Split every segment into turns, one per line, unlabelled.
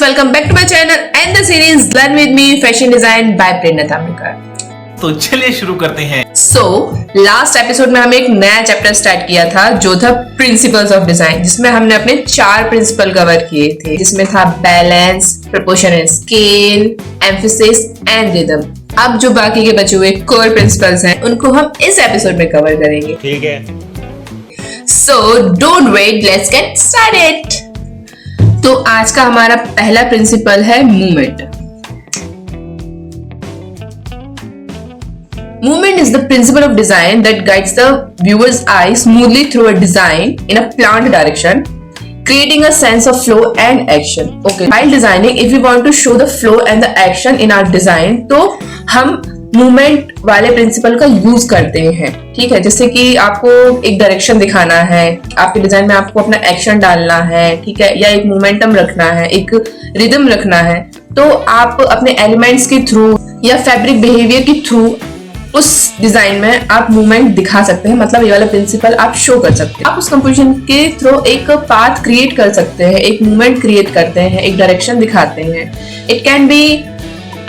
welcome back to my channel and the series Learn with me Fashion Design by Prerna Tamlikar।
तो चलिए शुरू करते हैं।
Last episode में हमने एक नया चैप्टर स्टार्ट किया था जो था प्रिंसिपल्स ऑफ डिजाइन, जिसमें हमने अपने 4 प्रिंसिपल कवर किए थे, जिसमें था balance, proportion and scale, emphasis and rhythm. अब जो बाकी के बचे हुए कोर प्रिंसिपल्स हैं उनको हम इस एपिसोड में कवर करेंगे।
ठीक है,
so don't wait, let's get started. तो आज का हमारा पहला प्रिंसिपल है movement. Movement is the principle of design that guides the viewer's eye smoothly through a design in a planned direction, creating a sense of flow and action. Okay. While designing, if we want to show the flow and the action in our design, तो हम movement वाले principal का use करते हैं। ठीक है, जैसे कि आपको एक डायरेक्शन दिखाना है, आपके डिजाइन में आपको अपना एक्शन डालना है, ठीक है, या एक मोमेंटम रखना है, एक रिदम रखना है, तो आप अपने एलिमेंट्स के थ्रू या फैब्रिक बिहेवियर के थ्रू उस डिजाइन में आप मूवमेंट दिखा सकते हैं। मतलब ये वाला प्रिंसिपल आप शो कर सकते हैं। आप उस कंपोजिशन के थ्रू एक पाथ क्रिएट कर सकते हैं, एक मूवमेंट क्रिएट करते हैं, एक डायरेक्शन दिखाते हैं। It can be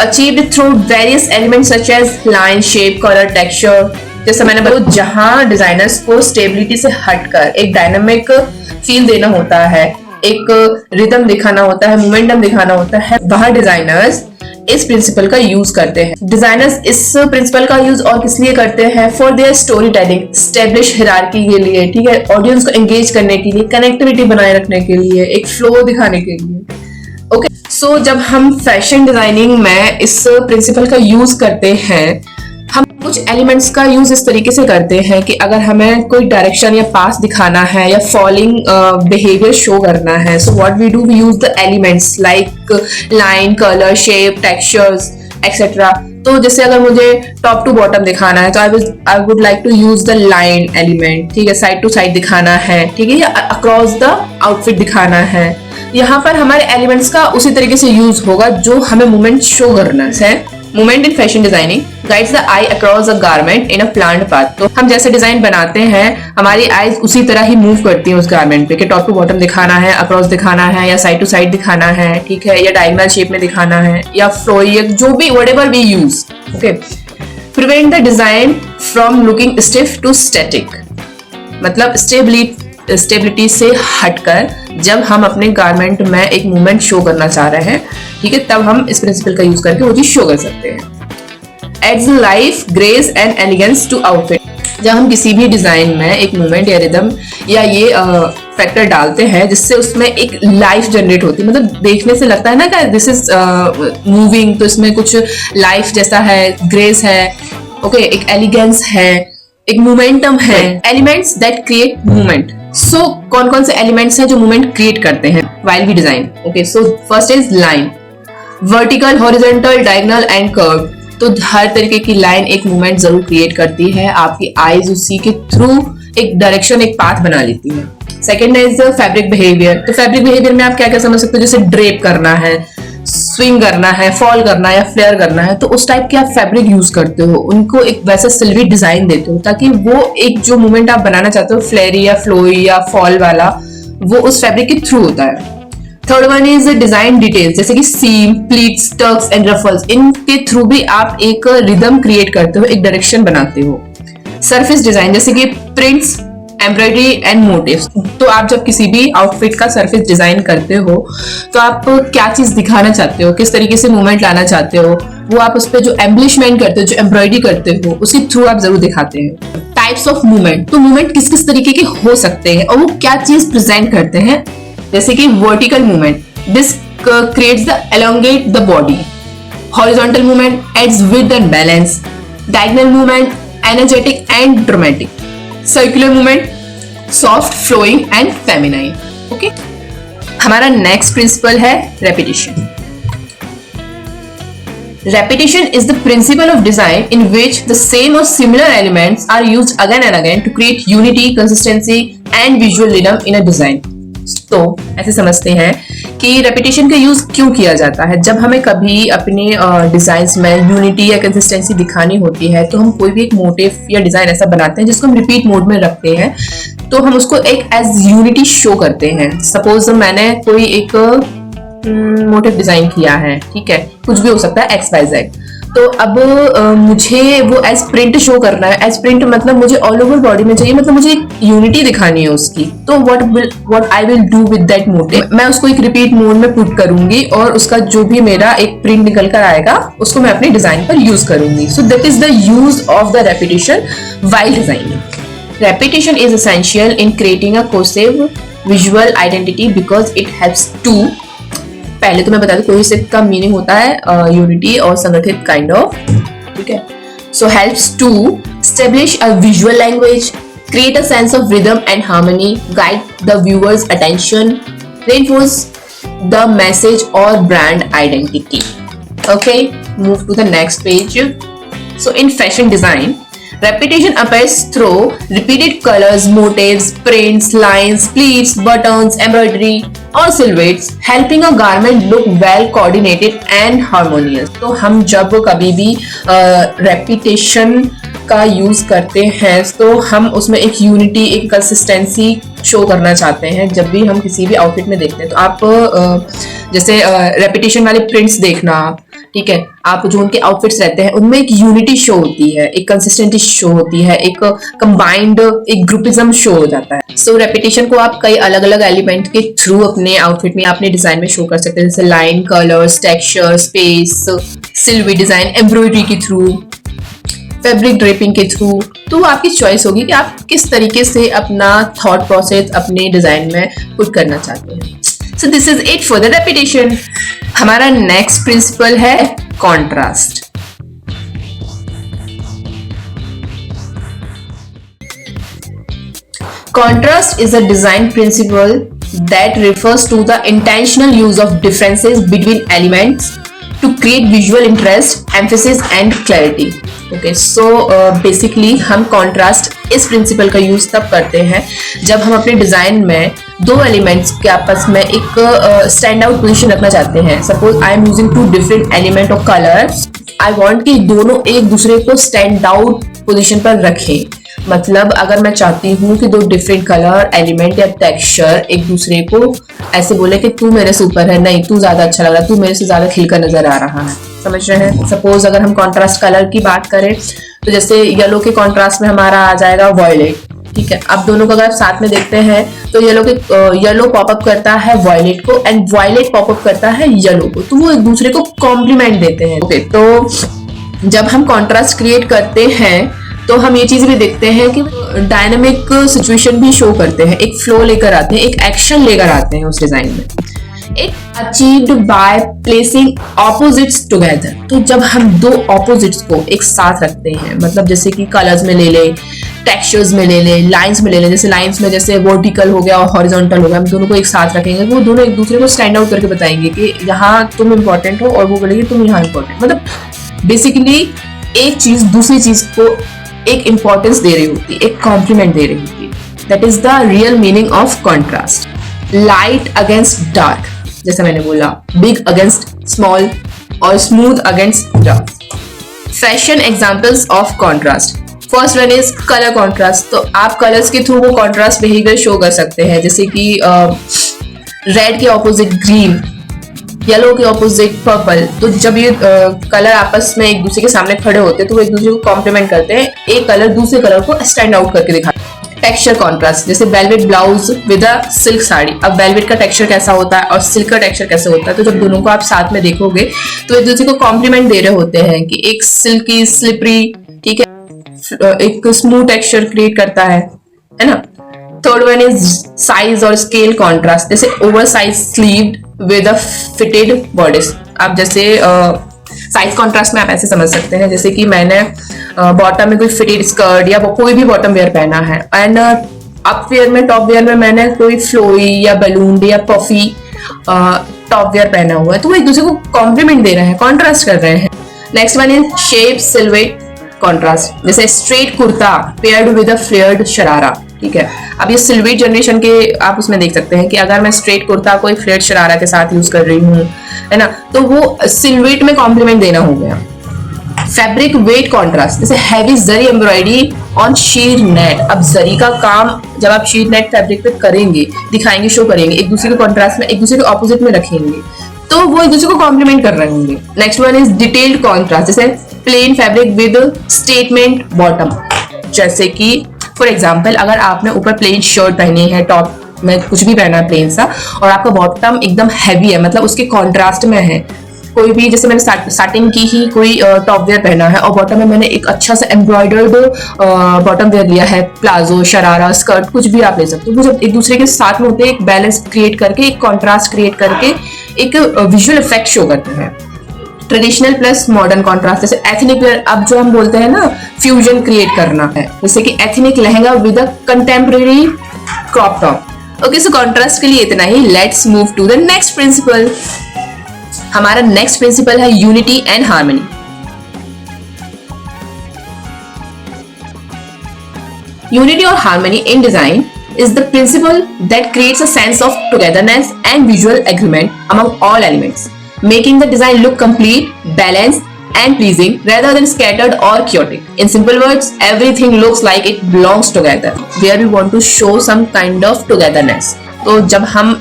achieved through various elements such as line, shape, colour, texture. जैसे मैंने बताया, जहां डिजाइनर्स को स्टेबिलिटी से हटकर एक डायनामिक फील देना होता है, एक रिदम दिखाना होता है, मोमेंटम दिखाना होता है, वहां डिजाइनर्स इस प्रिंसिपल का यूज करते हैं। डिजाइनर्स इस प्रिंसिपल का यूज और किस लिए करते हैं? For their story telling, establish hierarchy के लिए, ठीक है, ऑडियंस को एंगेज करने के लिए, कनेक्टिविटी बनाए रखने के लिए, एक फ्लो दिखाने के लिए। ओके, सो जब हम फैशन डिजाइनिंग में इस प्रिंसिपल का यूज करते हैं, हम कुछ एलिमेंट्स का यूज इस तरीके से करते हैं कि अगर हमें कोई डायरेक्शन या पाथ दिखाना है या फॉलिंग बिहेवियर शो करना है, so what we do, we use the elements like line, colour, shape, textures etcetera. तो जैसे अगर मुझे टॉप टू बॉटम दिखाना है तो I would like to use the line element, ठीक है, साइड टू साइड दिखाना है, ठीक है, या अक्रॉस द आउटफिट दिखाना है। यहाँ पर हमारे एलिमेंट्स का उसी तरीके से यूज होगा जो हमें मूवमेंट शो करना है। Movement in fashion designing guides the I across a garment in a planned path. तो हम जैसे डिजाइन बनाते हैं, हमारी आईज उसी तरह ही मूव करती है उस गारमेंट पे कि टॉप टू बॉटम दिखाना है, अक्रॉस दिखाना है, या साइड टू साइड दिखाना है, ठीक है, या डायगोनल शेप में दिखाना है, या फ्लोइक, जो भी whatever we use. Okay, prevent the design from looking stiff to static. मतलब स्टेबिलिटी से हटकर जब हम अपने गारमेंट में एक मूवमेंट शो करना चाह रहे हैं, ठीक है, तब हम इस प्रिंसिपल का यूज करके वो चीज शो कर सकते हैं। Adds life, grace and elegance to outfit. जब हम किसी भी डिजाइन में एक मूवमेंट या रिदम या ये फैक्टर डालते हैं जिससे उसमें एक लाइफ जनरेट होती है, मतलब देखने से लगता है ना कि दिस इज मूविंग, तो इसमें कुछ लाइफ जैसा है, ग्रेस है, ओके, एक एलिगेंस है, एक मोमेंटम है। Elements that create movement. So कौन कौन से एलिमेंट्स हैं जो मूवमेंट क्रिएट करते हैं while we design? Okay, so first is line, vertical, horizontal, diagonal and curve. तो हर तरीके की लाइन एक मूवमेंट जरूर क्रिएट करती है, आपकी आईज उसी के थ्रू एक डायरेक्शन, एक पाथ बना लेती है। Second is fabric behaviour. तो फैब्रिक बिहेवियर में आप क्या क्या समझ सकते हो? जैसे ड्रेप करना है, स्विंग करना है, फॉल करना है, या फ्लेयर करना है, तो उस टाइप के आप फैब्रिक यूज करते हो, उनको एक वैसा सिल्वी डिजाइन देते हो ताकि वो एक जो मूवमेंट आप बनाना चाहते हो, फ्लेयरी या फ्लोई या फॉल वाला, वो उस फैब्रिक के थ्रू होता है। Third one is design details, जैसे कि सीम, प्लीट्स, टक्स एंड रफल्स, इनके थ्रू भी आप एक रिदम क्रिएट करते हो, एक डायरेक्शन बनाते हो। सरफेस डिजाइन, जैसे कि प्रिंट्स, एम्ब्रॉयडरी एंड मोटिव्स। तो आप जब किसी भी आउटफिट का सरफेस डिजाइन करते हो तो आप क्या चीज दिखाना चाहते हो, किस तरीके से मूवमेंट लाना चाहते हो, वो आप उस पर जो एम्ब्लिशमेंट करते हो, जो एम्ब्रॉयडरी करते हो, उसी थ्रू आप जरूर दिखाते हैं। टाइप्स ऑफ मूवमेंट, तो मूवमेंट किस किस तरीके के हो सकते हैं और वो क्या चीज प्रेजेंट करते हैं? जैसे कि vertical movement, this creates the elongate the body. Horizontal movement adds width and balance. Diagonal movement energetic and dramatic. Circular movement soft, flowing and feminine. Okay, हमारा नेक्स्ट प्रिंसिपल है repetition. Repetition is the principle of design in which the same or similar elements are used again and again to create unity, consistency and visual rhythm in a design. तो ऐसे समझते हैं कि repetition का use क्यों किया जाता है? जब हमें कभी अपने डिजाइन्स में यूनिटी या कंसिस्टेंसी दिखानी होती है तो हम कोई भी एक मोटिव या डिजाइन ऐसा बनाते हैं जिसको हम रिपीट मोड में रखते हैं, तो हम उसको एक एज यूनिटी शो करते हैं। सपोज मैंने कोई एक मोटिव डिजाइन किया है, ठीक है, कुछ भी हो सकता है XYZ। तो अब मुझे वो एज प्रिंट शो करना है। एज प्रिंट मतलब मुझे ऑल ओवर बॉडी में चाहिए, मतलब मुझे एक यूनिटी दिखानी है उसकी। तो what I will do with that motive, मैं उसको एक रिपीट मोड में पुट करूंगी और उसका जो भी मेरा एक प्रिंट निकल कर आएगा उसको मैं अपने डिजाइन पर यूज करूंगी। So that is the use of the repetition while designing. Repetition is essential in creating a cohesive visual identity because it helps to, पहले तो मैं बता दूं कोहेसिव का मीनिंग होता है यूनिटी और संगठित काइंड ऑफ, ठीक है। So helps to establish a visual language, create a sense of rhythm and harmony, guide the viewer's attention, reinforce the message or brand identity. Okay, move to the next page. So in fashion design, repetition appears through repeated colors, motifs, prints, lines, pleats, buttons, embroidery or silhouettes, helping a garment look well coordinated and harmonious. तो हम जब कभी भी repetition का use करते हैं तो हम उसमें एक यूनिटी, एक कंसिस्टेंसी शो करना चाहते हैं। जब भी हम किसी भी आउटफिट में देखते हैं तो आप जैसे रेपिटेशन वाले प्रिंट्स देखना, ठीक है, आप जो उनके आउटफिट्स रहते हैं उनमें एक यूनिटी शो होती है, एक कंसिस्टेंसी शो होती है, एक कंबाइंड एक ग्रुपिज्म शो हो जाता है। सो रेपिटेशन को आप कई अलग अलग एलिमेंट के थ्रू अपने आउटफिट में, अपने डिजाइन में शो कर सकते हैं, जैसे line, colours, texture, space, Silvi design, embroidery के थ्रू, फैब्रिक ड्रेपिंग के थ्रू। तो आपकी चॉइस होगी कि आप किस तरीके से अपना थॉट प्रोसेस अपने डिजाइन में पुट करना चाहते हैं। So this is it for the repetition. हमारा नेक्स्ट प्रिंसिपल है contrast. Contrast is a design principle that refers to the intentional use of differences between elements to create visual interest, emphasis and clarity. Okay, so basically हम contrast इस principle का use तब करते हैं जब हम अपने डिजाइन में दो एलिमेंट्स के आपस में एक स्टैंड आउट पोजिशन रखना चाहते हैं। Suppose I am using two different element of colours, I want कि दोनों एक दूसरे को स्टैंड आउट पोजिशन पर रखें। मतलब अगर मैं चाहती हूँ कि दो डिफरेंट कलर, एलिमेंट या टेक्सचर एक दूसरे को ऐसे बोले कि तू मेरे से ऊपर है, नहीं तू ज्यादा अच्छा लग रहा है, तू मेरे से ज्यादा खिलकर नजर आ रहा है, समझ रहे हैं। सपोज अगर हम कॉन्ट्रास्ट कलर की बात करें तो जैसे येलो के कॉन्ट्रास्ट में हमारा आ जाएगा वॉयलेट, ठीक है। अब दोनों को अगर साथ में देखते हैं तो येलो पॉपअप करता है वॉयलेट को एंड वॉयलेट पॉपअप करता है येलो को, तो वो एक दूसरे को कॉम्प्लीमेंट देते हैं। ओके, तो जब हम कॉन्ट्रास्ट क्रिएट करते हैं तो हम ये चीज भी देखते हैं कि डायनामिक सिचुएशन भी शो करते हैं, एक फ्लो लेकर आते हैं, एक एक्शन लेकर आते हैं उस डिजाइन में। एक achieved by placing opposites together. तो जब हम दो ऑपोजिट्स को एक साथ रखते हैं, मतलब जैसे कि कलर्स में ले ले, टेक्सचर्स में ले ले, लाइंस में ले ले, जैसे लाइंस में जैसे वर्टिकल हो गया और हॉरिजॉन्टल हो गया, हम दोनों को एक साथ रखेंगे, वो दोनों एक दूसरे को स्टैंड आउट करके बताएंगे कि यहाँ तुम इंपॉर्टेंट हो और वो बोलेंगे तुम यहाँ इंपॉर्टेंट। मतलब बेसिकली एक चीज दूसरी चीज को एक इंपॉर्टेंस दे रही होती, एक कॉम्प्लीमेंट दे रही होती। That is the real meaning of contrast. Light against dark, जैसे मैंने बोला, बिग अगेंस्ट स्मॉल और smooth against rough. Fashion examples of contrast. First one is colour contrast. तो आप कलर्स के थ्रू वो कॉन्ट्रास्ट बिहेवियर शो कर सकते हैं, जैसे कि रेड के ऑपोजिट ग्रीन, येलो के ऑपोजिट पर्पल। तो जब ये कलर आपस में एक दूसरे के सामने खड़े होते हैं तो वो एक दूसरे को कॉम्प्लीमेंट करते हैं, एक कलर दूसरे कलर को स्टैंड आउट करके दिखाते हैं। टेक्सचर कॉन्ट्रास्ट, जैसे velvet blouse with a silk sari. अब वेलवेट का टेक्सचर कैसा होता है और सिल्क का टेक्सचर कैसे होता है, तो जब दोनों को आप साथ में देखोगे तो एक दूसरे को कॉम्प्लीमेंट दे रहे होते हैं कि एक सिल्की स्लिपरी, ठीक है, एक स्मूथ टेक्सचर क्रिएट करता है ना। थर्ड वन इज साइज और स्केल कॉन्ट्रास्ट, जैसे over size sleeved with a fitted bodies. आप जैसे साइज कॉन्ट्रास्ट में आप ऐसे समझ सकते हैं, जैसे कि मैंने बॉटम में कोई फिटेड स्कर्ट या कोई भी बॉटम वेयर पहना है एंड अप वेयर में, टॉप वेयर में मैंने कोई फ्लोई या बलून या पफी टॉप वेयर पहना हुआ है, तो वो एक दूसरे को कॉम्प्लीमेंट दे रहे हैं, कॉन्ट्रास्ट कर रहे हैं। Next one is shape silhouette contrast, जैसे straight kurta paired with a flared sharara, ठीक है। अब ये सिल्हूएट जनरेशन के आप उसमें देख सकते हैं कि अगर मैं स्ट्रेट कुर्ता को एक फ्लेयर्ड शरारा के साथ यूज कर रही हूँ, है ना, तो वो सिल्हूएट में कॉम्प्लीमेंट देना हो गया। फैब्रिक वेट कॉन्ट्रास्ट, जैसे heavy zari embroidery on sheer net. अब जरी का काम जब आप शीर नेट फैब्रिक पे करेंगे, दिखाएंगे, शो करेंगे, एक दूसरे के कॉन्ट्रास्ट में, एक दूसरे के ऑपोजिट में रखेंगे, तो वो एक दूसरे को कॉम्प्लीमेंट कर रहे होंगे। Next one is detailed contrast, जैसे plain fabric with statement bottom. जैसे कि फॉर एग्जांपल अगर आपने ऊपर प्लेन शर्ट पहनी है, टॉप में कुछ भी पहना है प्लेन सा, और आपका बॉटम एकदम हैवी है, मतलब उसके कॉन्ट्रास्ट में है। कोई भी, जैसे मैंने स्टार्टिंग की ही कोई टॉप वेयर पहना है और बॉटम में मैंने एक अच्छा सा एम्ब्रॉयडर्ड बॉटम वेयर लिया है, प्लाजो, शरारा, स्कर्ट, कुछ भी आप ले सकते हो। वो जब एक दूसरे के साथ में होते हैं, एक बैलेंस क्रिएट करके, एक कॉन्ट्रास्ट क्रिएट करके एक विजुअल इफेक्ट शो करते हैं। ट्रेडिशनल प्लस मॉडर्न कॉन्ट्रास्ट, जैसे एथनिक वेयर, अब जो हम बोलते हैं ना फ्यूजन क्रिएट करना है, जैसे कि ethnic lehenga with a contemporary crop top. Okay, so contrast के लिए इतना ही। Let's move to the next principle. हमारा नेक्स्ट प्रिंसिपल है यूनिटी एंड हार्मनी। यूनिटी और harmony in design is the principle that creates a sense of togetherness and visual agreement among all elements, making the design look complete, balanced, and pleasing rather than scattered or chaotic. In simple words, everything looks like it belongs together, where we want to show some kind of togetherness. तो जब हम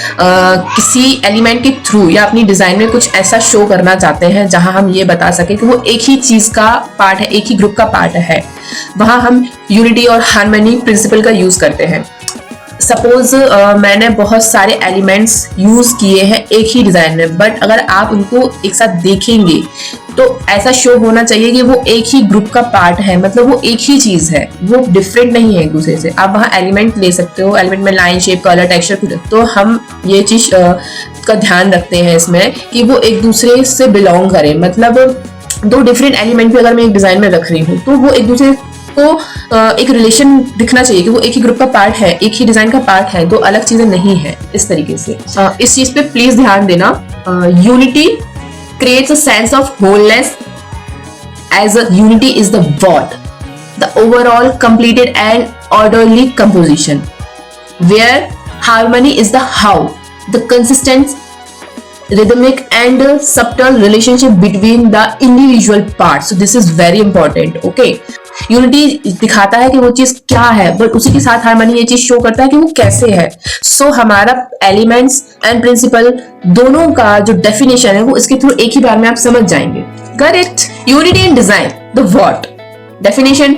किसी element के through या अपनी design में कुछ ऐसा शो करना चाहते हैं जहां हम ये बता सके कि वो एक ही चीज का पार्ट है, एक ही ग्रुप का पार्ट है, वहां हम यूनिटी और हार्मनी प्रिंसिपल का यूज करते हैं। सपोज मैंने बहुत सारे एलिमेंट्स यूज किए हैं एक ही डिजाइन में, बट अगर आप उनको एक साथ देखेंगे तो ऐसा शो होना चाहिए कि वो एक ही ग्रुप का पार्ट है, मतलब वो एक ही चीज है, वो डिफरेंट नहीं है एक दूसरे से। आप वहाँ एलिमेंट ले सकते हो, एलिमेंट में लाइन, शेप, कलर, टेक्सचर, तो हम ये चीज का ध्यान रखते हैं इसमें कि वो एक दूसरे से बिलोंग करें। मतलब दो डिफरेंट एलिमेंट भी अगर मैं एक डिजाइन में रख रही हूँ तो वो एक दूसरे को एक रिलेशन दिखना चाहिए कि वो एक ही ग्रुप का पार्ट है, एक ही डिजाइन का पार्ट है, दो अलग चीजें नहीं है। इस तरीके से इस चीज पे प्लीज ध्यान देना। Unity creates a sense of wholeness, as a unity is the what, the overall completed and orderly composition, where harmony is the how, the consistent, rhythmic and subtle relationship between the individual parts. So this is very important. Okay, unity दिखाता है कि वो चीज क्या है, but उसी के साथ हार्मनी ये चीज शो करता है कि वो कैसे है। सो हमारा एलिमेंट्स एंड प्रिंसिपल दोनों का जो डेफिनेशन है वो इसके थ्रू एक ही बार में आप समझ जाएंगे। Correct. Unity in design, the what, definition,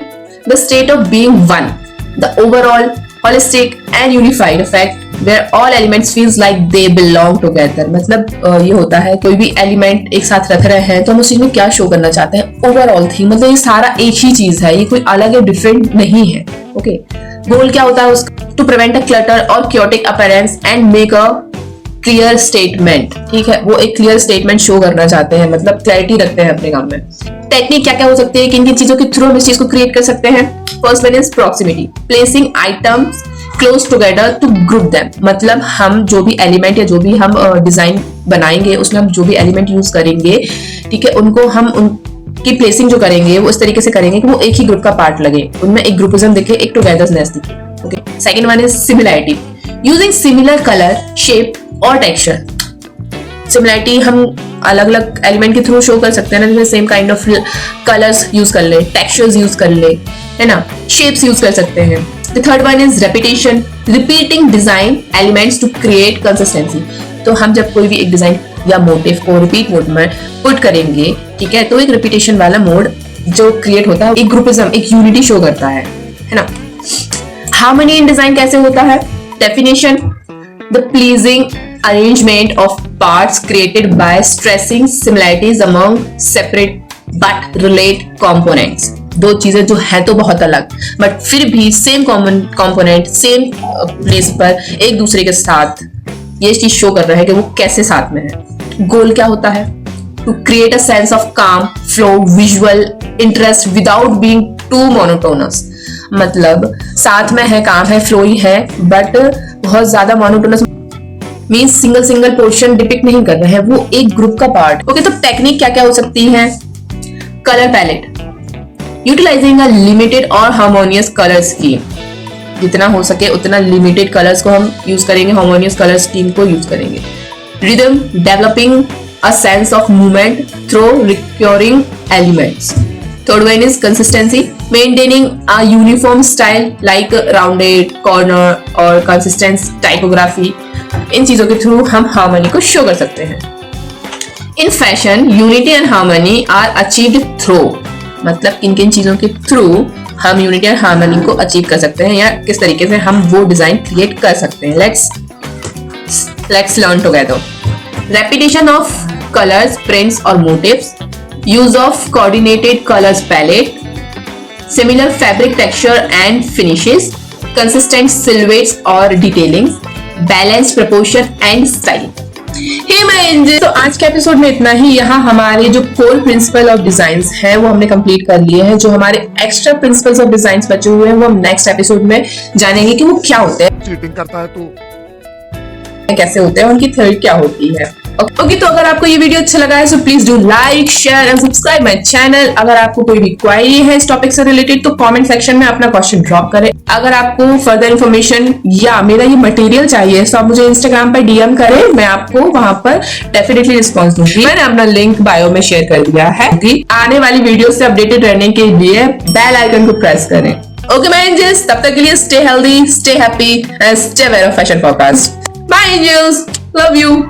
the state of being one, the overall holistic and unified effect where all elements feels like they belong together। मतलब ये होता है कोई भी एलिमेंट एक साथ रख रहे हैं तो हम उस चीज में क्या शो करना चाहते हैं, ओवरऑल थिंग, मतलब ये सारा एक ही चीज है, ये कोई अलग या डिफरेंट नहीं है। ओके, गोल क्या होता है उसका, टू प्रिवेंट अ क्लटर और chaotic appearance and make a clear statement. ठीक है, वो एक क्लियर स्टेटमेंट शो करना चाहते हैं, मतलब क्लैरिटी रखते हैं अपने काम में। टेक्निक क्या क्या हो सकती है, किन किन चीजों के थ्रू हम इस चीज को क्रिएट कर सकते हैं। First one is proximity, placing items close together to group them. मतलब हम जो भी एलिमेंट या जो भी हम डिजाइन बनाएंगे उसमें हम जो भी एलिमेंट यूज करेंगे, ठीक है, उनको हम उनकी प्लेसिंग जो करेंगे वो इस तरीके से करेंगे कि वो एक ही ग्रुप का पार्ट लगे, उनमें एक ग्रुपिज्म दिखे, एक टुगेदरनेस दिखे। Okay, second one is similarity, using similar colour, shape और टेक्सचर। सिमिलैरिटी हम अलग अलग एलिमेंट के थ्रू शो कर सकते हैं ना, जैसे same kind of colours use कर ले, टेक्सचर्स यूज कर ले, है ना, शेप्स यूज कर सकते हैं। The third one is repetition, repeating design elements to create consistency। तो हम जब कोई भी एक डिजाइन या मोटिव को रिपीट मोड में पुट करेंगे, ठीक है, तो एक रिपीटेशन वाला मोड जो क्रिएट होता है एक ग्रुपिज्म, एक यूनिटी शो करता है ना। हार्मनी इन डिजाइन कैसे होता है, definition, the pleasing arrangement of parts created by stressing similarities among separate but relate components। दो चीजें जो है तो बहुत अलग बट फिर भी same common component, same place पर एक दूसरे के साथ ये चीज शो कर रहा है कि वो कैसे साथ में है। गोल क्या होता है, to create a sense of calm, flow, visual interest without being too monotonous. मतलब साथ में है, काम है, फ्लो ही है, बट बहुत ज्यादा monotonous means single portion depict नहीं कर रहे हैं, वो एक ग्रुप का पार्ट। ओके, तो टेक्निक क्या क्या हो सकती है, colour palette, utilising a limited और हार्मोनियस कलर स्कीम। जितना हो सके उतना लिमिटेड कलर्स को हम यूज करेंगे, हार्मोनियस कलर स्कीम को यूज करेंगे। Rhythm, developing a sense of movement through recurring elements. Third one is consistency, maintaining a uniform style like rounded corner or consistent typography इन चीजों के थ्रू हम harmony को show कर सकते हैं। In fashion unity and harmony are achieved through, मतलब किन किन चीजों के थ्रू हम यूनिटी एंड हार्मनी को अचीव कर सकते हैं या किस तरीके से हम वो डिजाइन क्रिएट कर सकते हैं। Let's learn together. Repetition of colours, prints और motives, use of coordinated colours palette, similar fabric texture and finishes, consistent silhouettes और detailing, balance, proportion and style. Hey my angel, तो आज के एपिसोड में इतना ही। यहाँ हमारे जो कोर प्रिंसिपल ऑफ डिजाइन्स हैं वो हमने कंप्लीट कर लिए हैं। जो हमारे एक्स्ट्रा प्रिंसिपल्स ऑफ डिजाइन्स बचे हुए हैं वो हम नेक्स्ट एपिसोड में जानेंगे कि वो क्या होते हैं,
चीटिंग करता है तू,
कैसे होते हैं, उनकी थ्योरी क्या होती है। ओके, तो अगर आपको ये वीडियो अच्छा लगा है तो please do like, share and subscribe my channel. अगर आपको कोई भी क्वेरी है इस टॉपिक से रिलेटेड तो कमेंट सेक्शन में अपना क्वेश्चन ड्रॉप करें। अगर आपको फर्दर इन्फॉर्मेशन या मेरा ये मटेरियल चाहिए तो आप मुझे इंस्टाग्राम पर डीएम करें, मैं आपको वहां पर डेफिनेटली रिस्पॉन्स दूंगी। मैंने अपना लिंक बायो में शेयर कर दिया है। आने वाली वीडियो से अपडेटेड रहने के लिए बेल आइकन को प्रेस करें। ओके माय एंजल्स, तब तक के लिए stay healthy, stay happy and stay aware of fashion podcast. Bye angels, love you.